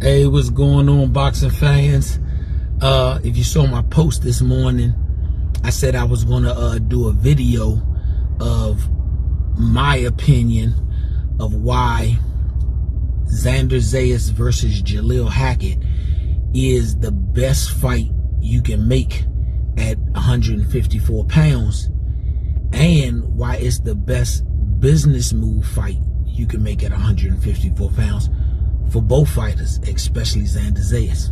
Hey, what's going on, boxing fans? If you saw my post this morning, I said I was gonna do a video of my opinion of why Xander Zayas versus Jhalil Hackett is the best fight you can make at 154 pounds, and why it's the best business move fight you can make at 154 pounds for both fighters, especially Xander Zayas.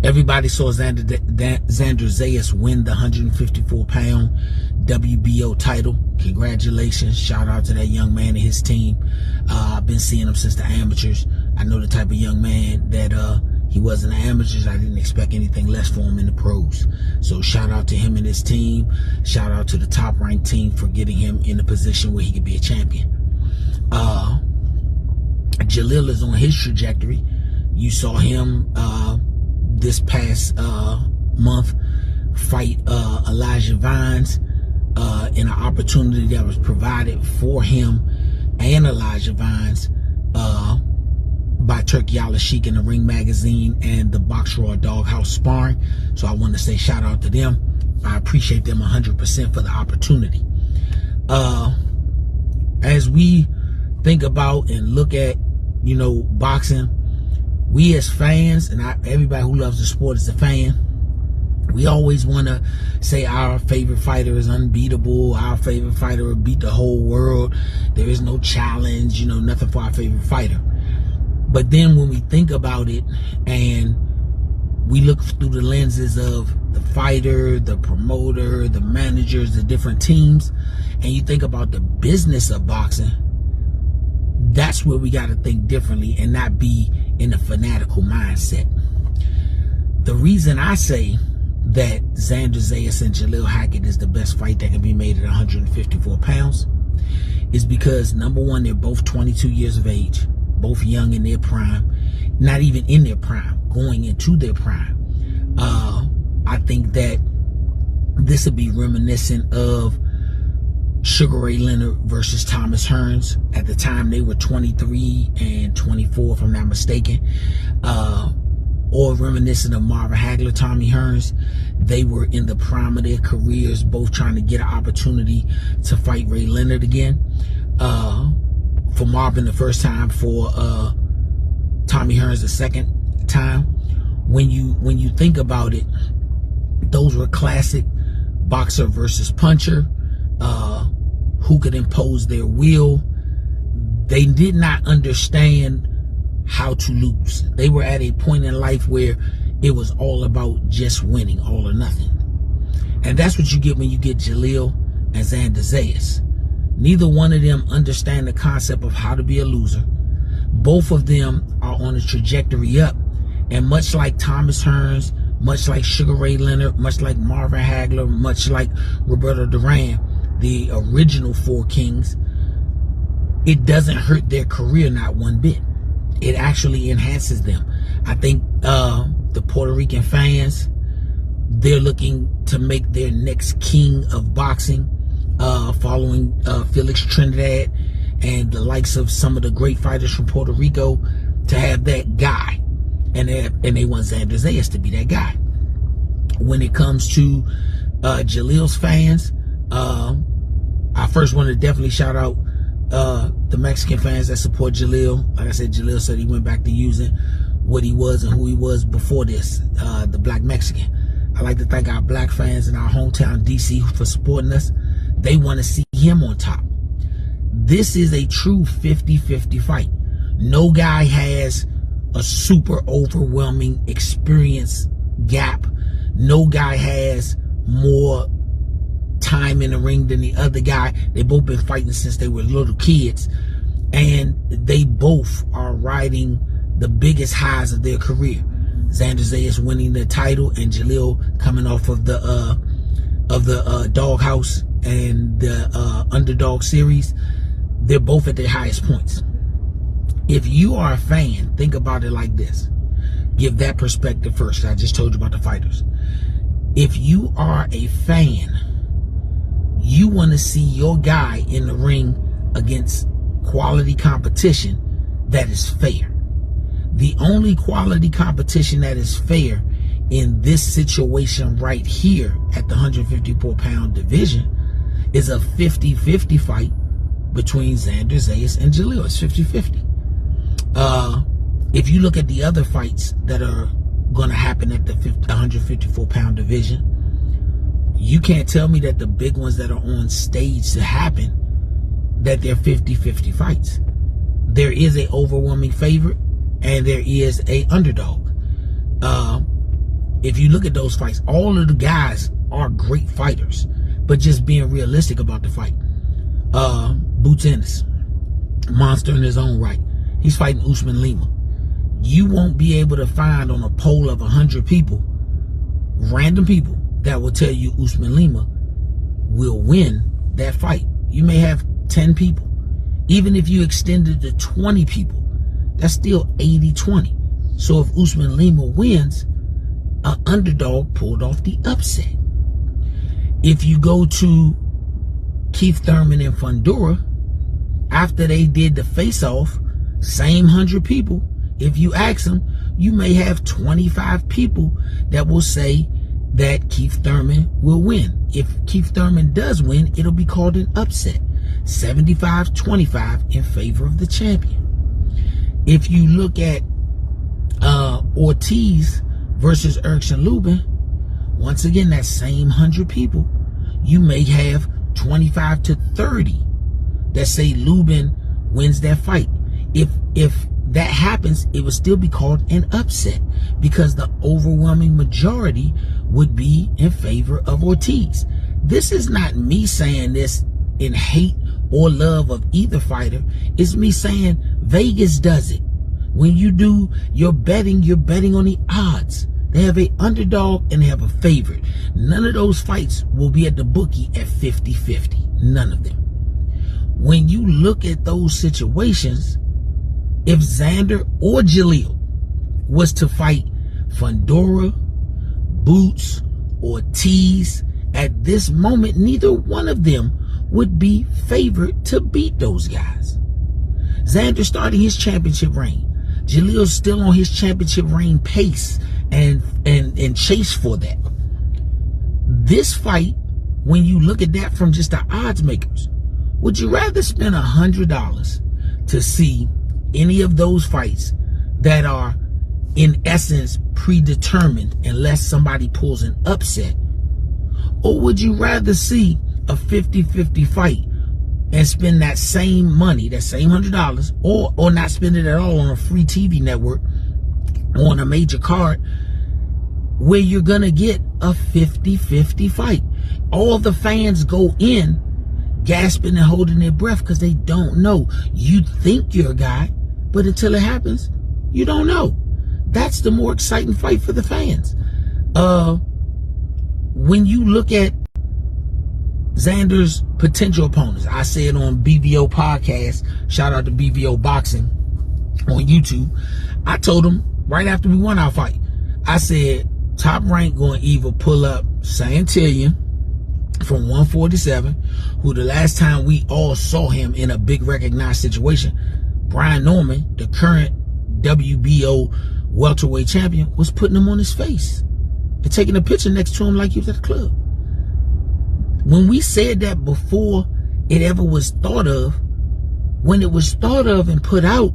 Everybody saw Xander Zayas win the 154-pound WBO title. Congratulations. Shout out to that young man and his team. I've been seeing him since the amateurs. I know the type of young man that he was in the amateurs. I didn't expect anything less for him in the pros. So shout out to him and his team. Shout out to the top-ranked team for getting him in a position where he could be a champion. Jhalil is on his trajectory. You saw him this past month fight Elijah Vines in an opportunity that was provided for him and Elijah Vines by Turkey Al-Sheikh in the Ring Magazine and the Box Raw Doghouse Sparring. So I want to say shout out to them. I appreciate them 100% for the opportunity. As we think about and look at, you know, boxing, we as fans, and everybody who loves the sport is a fan, we always want to say our favorite fighter is unbeatable, our favorite fighter will beat the whole world, there is no challenge, you know, nothing for our favorite fighter. But then when we think about it and we look through the lenses of the fighter, the promoter, the managers, the different teams, and you think about the business of boxing, that's where we got to think differently and not be in a fanatical mindset. The reason I say that Xander Zayas and Jhalil Hackett is the best fight that can be made at 154 pounds is because, number one, they're both 22 years of age, both young in their prime, not even in their prime, going into their prime. I think that this would be reminiscent of Sugar Ray Leonard versus Thomas Hearns. At the time, they were 23 and 24, if I'm not mistaken. Or reminiscent of Marvin Hagler, Tommy Hearns. They were in the prime of their careers, both trying to get an opportunity to fight Ray Leonard again. For Marvin the first time, for Tommy Hearns the second time. When you think about it, those were classic boxer versus puncher. Who could impose their will. They did not understand how to lose. They were at a point in life where it was all about just winning, all or nothing. And that's what you get when you get Jhalil and Xander Zayas. Neither one of them understand the concept of how to be a loser. Both of them are on a trajectory up. And much like Thomas Hearns, much like Sugar Ray Leonard, much like Marvin Hagler, much like Roberto Duran, the original Four Kings, it doesn't hurt their career not one bit. It actually enhances them. I think the Puerto Rican fans, they're looking to make their next king of boxing, following Felix Trinidad and the likes of some of the great fighters from Puerto Rico, to have that guy. And they want Xander Zayas to be that guy. When it comes to Jhalil's fans, I first want to definitely shout out the Mexican fans that support Jhalil. Like I said, Jhalil said he went back to using what he was and who he was before this, the black Mexican. I like to thank our black fans in our hometown, DC, for supporting us. They want to see him on top. This is a true 50-50 fight. No guy has a super overwhelming experience gap. No guy has more time in the ring than the other guy. They both been fighting since they were little kids, and they both are riding the biggest highs of their career. Xander Zayas winning the title and Jhalil coming off of the Doghouse and the Underdog series. They're both at their highest points. If you are a fan, think about it like this. Give that perspective first. I just told you about the fighters. If you are a fan, you want to see your guy in the ring against quality competition that is fair. The only quality competition that is fair in this situation right here at the 154-pound division is a 50-50 fight between Xander, Zayas, and Jhalil. It's 50-50. If you look at the other fights that are going to happen at the 154-pound division, you can't tell me that the big ones that are on stage to happen, that they're 50-50 fights. There is an overwhelming favorite and there is a underdog. If you look at those fights, all of the guys are great fighters, but just being realistic about the fight. Boots Ennis, monster in his own right. He's fighting Usman Lima. You won't be able to find on a poll of 100 people, random people, that will tell you Usman Lima will win that fight. You may have 10 people. Even if you extended to 20 people, that's still 80-20. So if Usman Lima wins, an underdog pulled off the upset. If you go to Keith Thurman and Fundora, after they did the face-off, same 100 people, if you ask them, you may have 25 people that will say that Keith Thurman will win. If Keith Thurman does win, it'll be called an upset. 75-25 in favor of the champion. If you look at Ortiz versus Erickson Lubin, once again, that same 100 people, you may have 25 to 30 that say Lubin wins that fight. If that happens, it would still be called an upset because the overwhelming majority would be in favor of Ortiz. This is not me saying this in hate or love of either fighter. It's me saying Vegas does it. When you do your betting, you're betting on the odds. They have an underdog and they have a favorite. None of those fights will be at the bookie at 50-50. None of them. When you look at those situations, if Xander or Jhalil was to fight Fundora, Boots, Ortiz, at this moment, neither one of them would be favored to beat those guys. Xander starting his championship reign. Jhalil's still on his championship reign pace and chase for that. This fight, when you look at that from just the odds makers, would you rather spend $100 to see any of those fights that are in essence predetermined unless somebody pulls an upset? Or would you rather see a 50-50 fight and spend that same money, that same $100, or not spend it at all on a free TV network or on a major card where you're gonna get a 50-50 fight? All the fans go in gasping and holding their breath because they don't know. You think you're a guy, but until it happens, you don't know. That's the more exciting fight for the fans. When you look at Xander's potential opponents, I said on BVO podcast, shout out to BVO Boxing on YouTube, I told him right after we won our fight, I said Top Rank going to either pull up Santillan from 147, who the last time we all saw him in a big recognized situation, Brian Norman, the current WBO welterweight champion, was putting him on his face and taking a picture next to him like he was at the club. When we said that before it ever was thought of, when it was thought of and put out,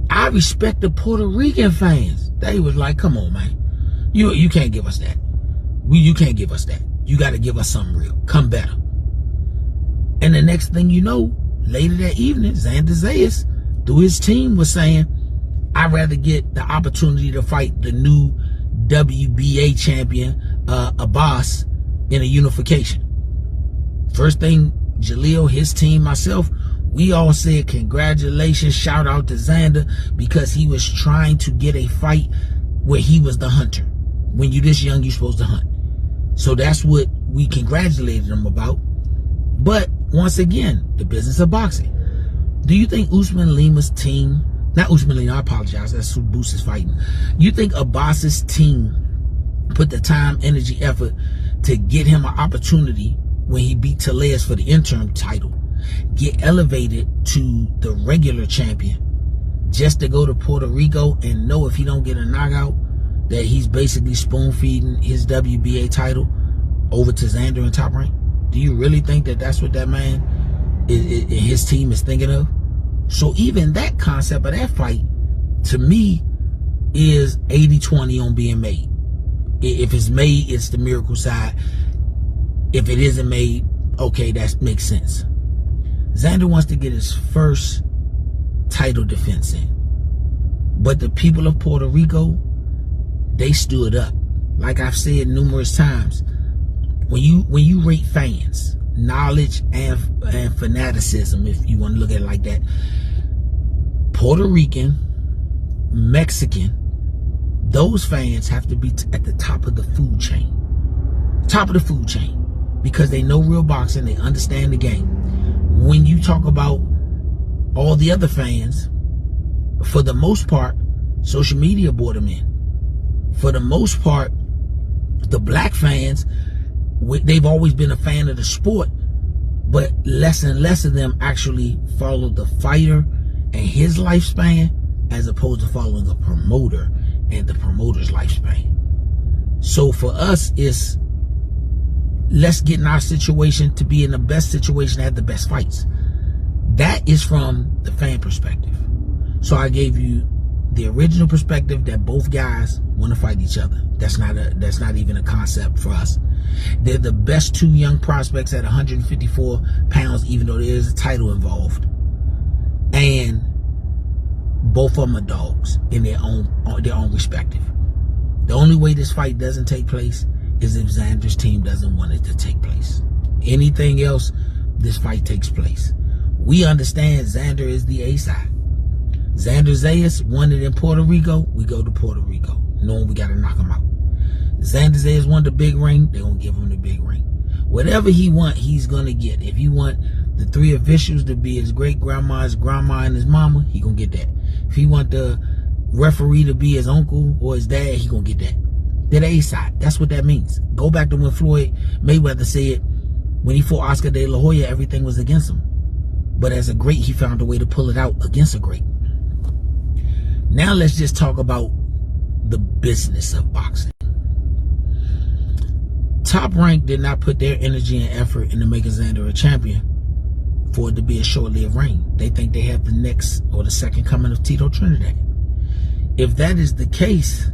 I respect the Puerto Rican fans. They was like, come on, man. You can't give us that. You can't give us that. You got to give us something real. Come better. And the next thing you know, later that evening, Xander Zayas, through his team, was saying, I'd rather get the opportunity to fight the new WBA champion, Abbas, in a unification. First thing, Jhalil, his team, myself, we all said congratulations, shout out to Xander, because he was trying to get a fight where he was the hunter. When you this young, you're supposed to hunt. So that's what we congratulated him about. But once again, the business of boxing. Do you think Usman Lima's team, not Usman Lima, I apologize, that's who Boots is fighting. You think Abbas's team put the time, energy, effort to get him an opportunity when he beat Tellez for the interim title get elevated to the regular champion just to go to Puerto Rico and know if he don't get a knockout that he's basically spoon feeding his WBA title over to Xander in Top Rank? Do you really think that that's what that man his team is thinking of? So even that concept of that fight, to me, is 80-20 on being made. If it's made, it's the miracle side. If it isn't made, okay, that makes sense. Xander wants to get his first title defense in. But the people of Puerto Rico, they stood up. Like I've said numerous times, when you rate fans, knowledge and fanaticism, if you want to look at it like that, Puerto Rican, Mexican, those fans have to be at the top of the food chain. Top of the food chain. Because they know real boxing, they understand the game. When you talk about all the other fans, for the most part, social media brought them in. For the most part, the black fans, they've always been a fan of the sport, but less and less of them actually follow the fighter and his lifespan as opposed to following a promoter and the promoter's lifespan. So for us, it's let's get in our situation to be in the best situation to have the best fights. That is from the fan perspective. So I gave you the original perspective that both guys want to fight each other. That's not even a concept for us. They're the best two young prospects at 154 pounds, even though there is a title involved. And both of them are dogs in their own respective. The only way this fight doesn't take place is if Xander's team doesn't want it to take place. Anything else, this fight takes place. We understand Xander is the A side. Xander Zayas won it in Puerto Rico, we go to Puerto Rico, knowing we got to knock him out. Xander Zayas won the big ring, they're going to give him the big ring. Whatever he wants, he's going to get. If you want the three officials to be his great-grandma, his grandma, and his mama, he going to get that. If he want the referee to be his uncle or his dad, he going to get that. They're the A side. That's what that means. Go back to when Floyd Mayweather said when he fought Oscar De La Hoya, everything was against him. But as a great, he found a way to pull it out against a great. Now let's just talk about the business of boxing. Top Rank did not put their energy and effort into making Xander a champion for it to be a short-lived reign. They think they have the next or the second coming of Tito Trinidad. If that is the case,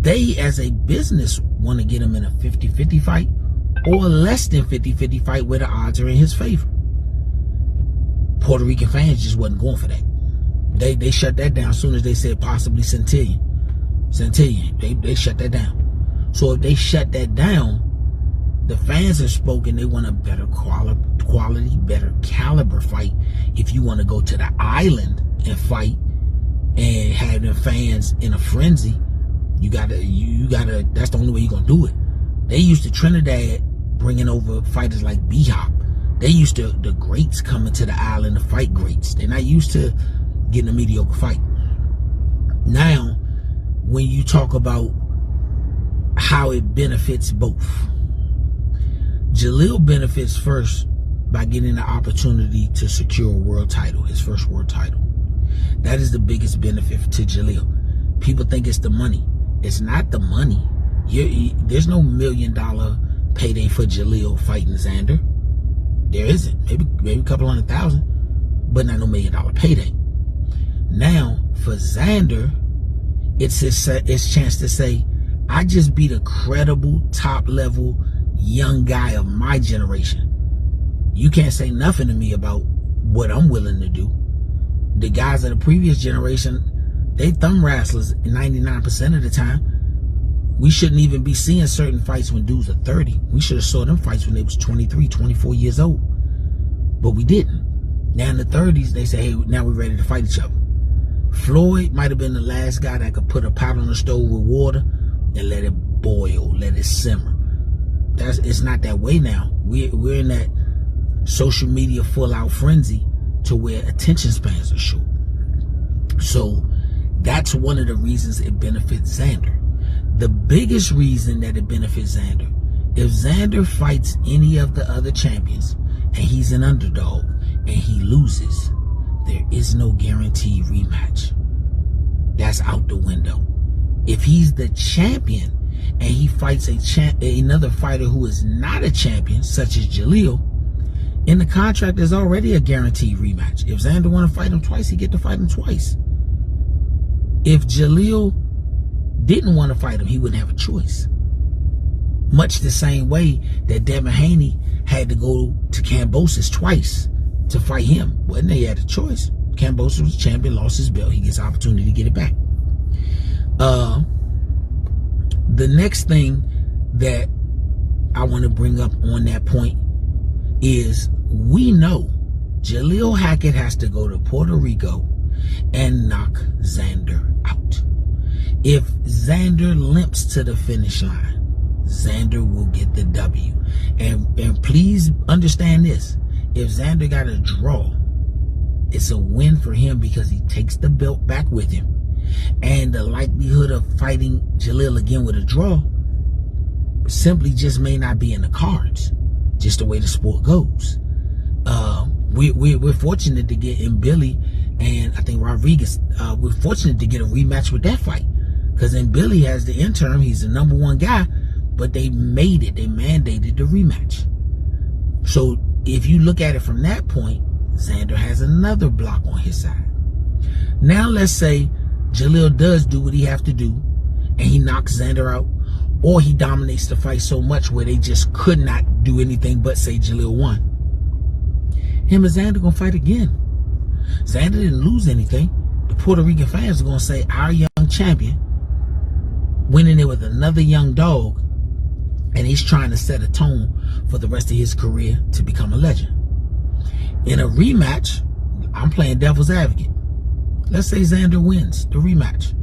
they as a business want to get him in a 50-50 fight or less than 50-50 fight where the odds are in his favor. Puerto Rican fans just wasn't going for that. They shut that down as soon as they said possibly Centillion. They shut that down. So if they shut that down, the fans have spoken. They want a better quality, better caliber fight. If you want to go to the island and fight and have the fans in a frenzy, you gotta. That's the only way you're gonna do it. They used to Trinidad bringing over fighters like B-Hop. They used to the greats coming to the island to fight greats. They're not used to getting a mediocre fight. Now, when you talk about how it benefits both, Jhalil benefits first by getting the opportunity to secure a world title, his first world title. That is the biggest benefit to Jhalil. People think it's the money. It's not the money. There's no $1 million payday for Jhalil fighting Xander. There isn't. Maybe a couple $100,000, but not no $1 million payday. Now, for Xander, it's his chance to say, I just beat a credible, top-level young guy of my generation. You can't say nothing to me about what I'm willing to do. The guys of the previous generation, they thumb wrestlers 99% of the time. We shouldn't even be seeing certain fights when dudes are 30. We should have saw them fights when they was 23, 24 years old. But we didn't. Now in the 30s, they say, hey, now we're ready to fight each other. Floyd might have been the last guy that could put a pot on the stove with water and let it boil, let it simmer. It's not that way now. We're in that social media full-out frenzy to where attention spans are short. So that's one of the reasons it benefits Xander. The biggest reason that it benefits Xander, if Xander fights any of the other champions and he's an underdog and he loses, there is no guaranteed rematch. That's out the window. If he's the champion and he fights another fighter who is not a champion, such as Jhalil, in the contract there's already a guaranteed rematch. If Xander want to fight him twice, he get to fight him twice. If Jhalil didn't want to fight him, he wouldn't have a choice. Much the same way that Devin Haney had to go to Kambosos twice to fight him. Wasn't they had a choice? Kambosos was champion, lost his belt. He gets an opportunity to get it back. The next thing that I want to bring up on that point is we know Jhalil Hackett has to go to Puerto Rico and knock Xander out. If Xander limps to the finish line, Xander will get the W. And please understand this. If Xander got a draw, it's a win for him because he takes the belt back with him. And the likelihood of fighting Jhalil again with a draw simply just may not be in the cards. Just the way the sport goes. We're fortunate to get in Billy and I think Rodriguez. We're fortunate to get a rematch with that fight. Because then Billy has the interim. He's the #1 guy. But they made it. They mandated the rematch. So if you look at it from that point, Xander has another block on his side. Now let's say Jhalil does do what he have to do and he knocks Xander out, or he dominates the fight so much where they just could not do anything but say Jhalil won. Him and Xander gonna fight again. Xander didn't lose anything. The Puerto Rican fans are gonna say our young champion went in there with another young dog, and he's trying to set a tone for the rest of his career to become a legend. In a rematch, I'm playing devil's advocate. Let's say Xander wins the rematch.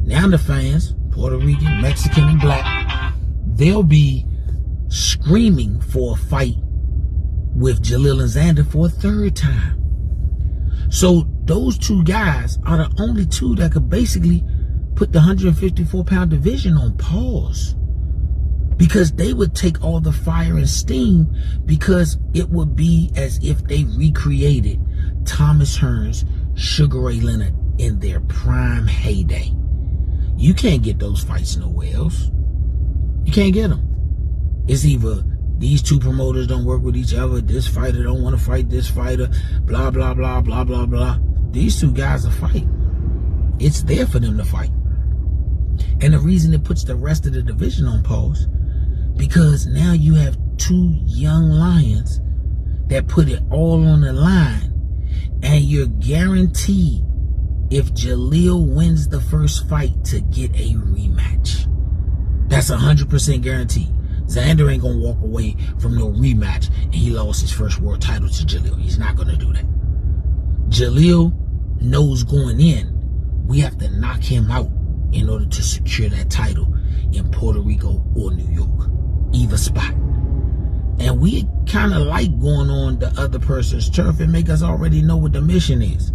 Now the fans, Puerto Rican, Mexican, and black, they'll be screaming for a fight with Jhalil and Xander for a third time. So those two guys are the only two that could basically put the 154-pound division on pause. Because they would take all the fire and steam, because it would be as if they recreated Thomas Hearns, Sugar Ray Leonard in their prime heyday. You can't get those fights nowhere else. You can't get them. It's either these two promoters don't work with each other, this fighter don't want to fight this fighter, blah, blah, blah, blah, blah, blah. These two guys will fight. It's there for them to fight. And the reason it puts the rest of the division on pause, because now you have two young lions that put it all on the line, and you're guaranteed, if Jhalil wins the first fight, to get a rematch. That's 100% guaranteed. Xander ain't gonna walk away from no rematch and he lost his first world title to Jhalil. He's not gonna do that. Jhalil knows going in, we have to knock him out in order to secure that title in Puerto Rico or New York. Either spot. And we kind of like going on the other person's turf and make us already know what the mission is.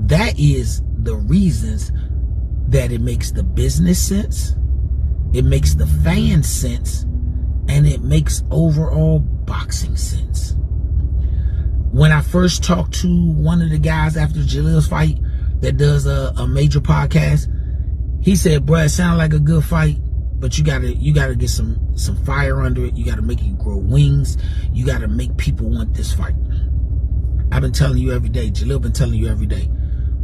That is the reasons that it makes the business sense, it makes the fan sense, and it makes overall boxing sense. When I first talked to one of the guys after Jhalil's fight that does a major podcast, he said, "Bruh, it sounded like a good fight, but you gotta get some fire under it. You gotta make it grow wings. You gotta make people want this fight." I've been telling you every day. Jhalil been telling you every day.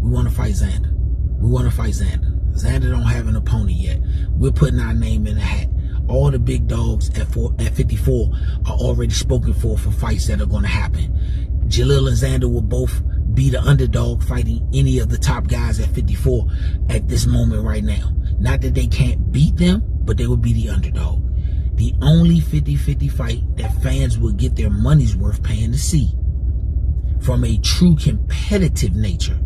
We want to fight Xander. We want to fight Xander. Xander don't have an opponent yet. We're putting our name in the hat. All the big dogs at 54 are already spoken for fights that are going to happen. Jhalil and Xander will both be the underdog fighting any of the top guys at 54 at this moment right now. Not that they can't beat them, but they will be the underdog. The only 50-50 fight that fans will get their money's worth paying to see from a true competitive nature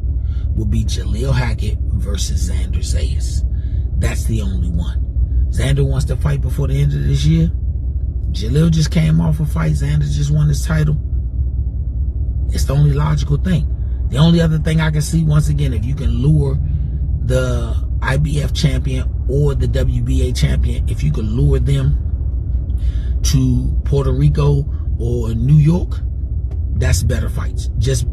will be Jhalil Hackett versus Xander Zayas. That's the only one. Xander wants to fight before the end of this year. Jhalil just came off a fight. Xander just won his title. It's the only logical thing. The only other thing I can see, once again, if you can lure the IBF champion or the WBA champion, if you can lure them to Puerto Rico or New York, that's better fights. Just